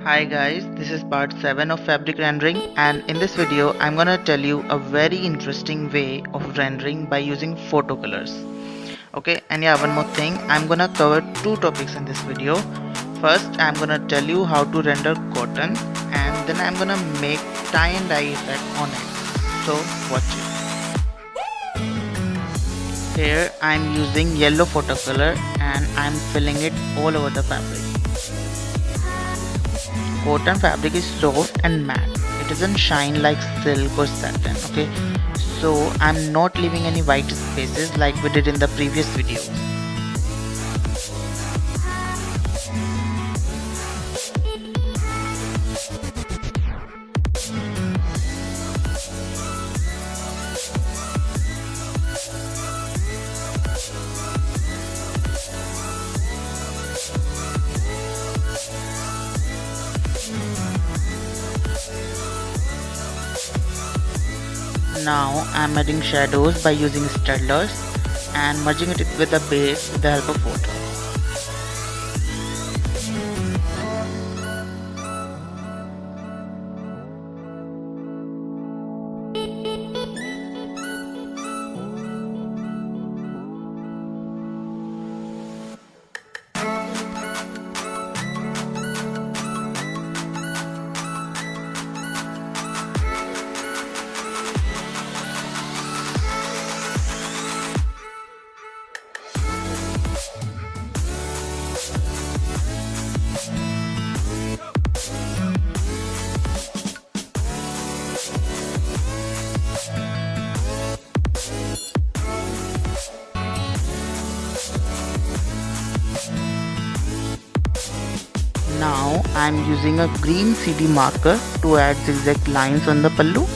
Hi guys, this is part 7 of fabric rendering, and in this video I'm gonna tell you a very interesting way of rendering by using photo colors. Okay, and yeah, one more thing, I'm gonna cover two topics in this video. First, I'm gonna tell you how to render cotton, and then I'm gonna make tie and dye effect on it. So watch it. Here I'm using yellow photo color and I'm filling it all over the fabric. Cotton fabric is soft and matte. It doesn't shine like silk or satin. Okay, so I'm not leaving any white spaces like we did in the previous videos. Now I'm adding shadows by using steadlers and merging it with the base with the help of water. Now I'm using a green CD marker to add zigzag lines on the pallu.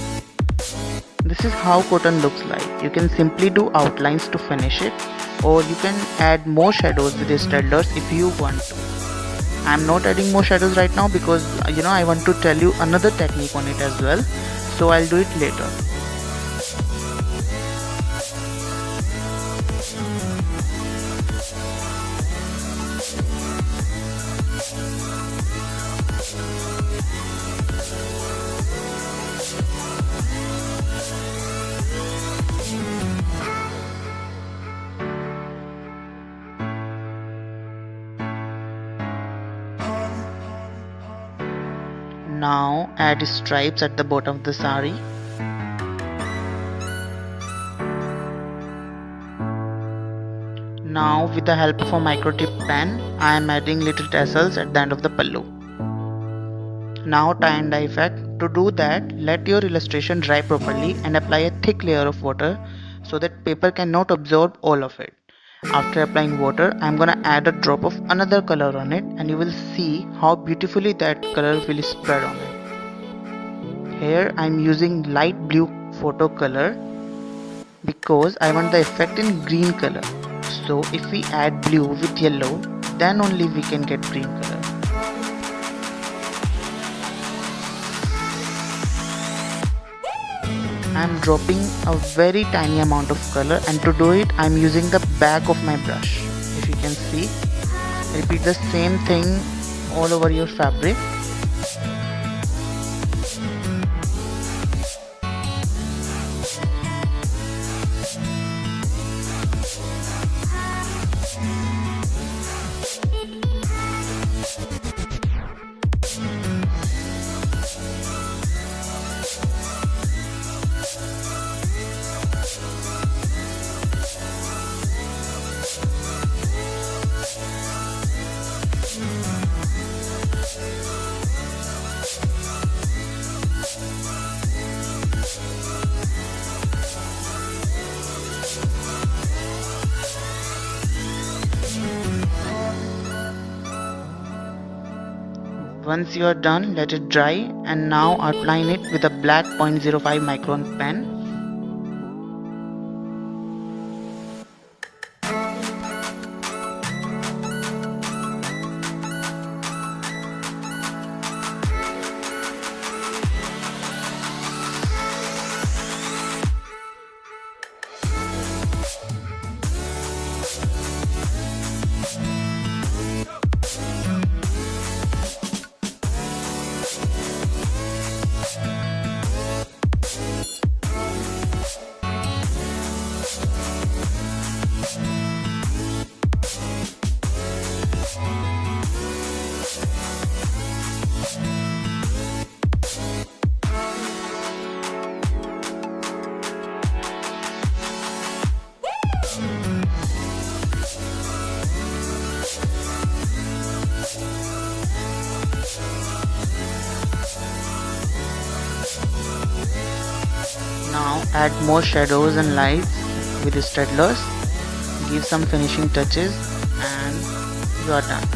This is how cotton looks like. You can simply do outlines to finish it, or you can add more shadows with your steadlers if you want to. I'm not adding more shadows right now because I want to tell you another technique on it as well, so I'll do it later. Now add stripes at the bottom of the sari. Now with the help of a micro tip pen, I am adding little tassels at the end of the pallu. Now tie and dye effect. To do that, let your illustration dry properly and apply a thick layer of water so that paper cannot absorb all of it. After applying water, I am gonna add a drop of another color on it, and you will see how beautifully that color will spread on it. Here I am using light blue photo color because I want the effect in green color. So if we add blue with yellow, then only we can get green color. I am dropping a very tiny amount of color, and to do it I am using the back of my brush. If you can see, repeat the same thing all over your fabric. Once you are done, let it dry, and now outline it with a black 0.05 micron pen. Add more shadows and lights with the straddlers. Give some finishing touches and you are done.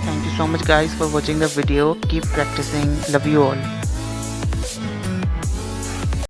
Thank you so much guys for watching the video. Keep practicing. Love you all.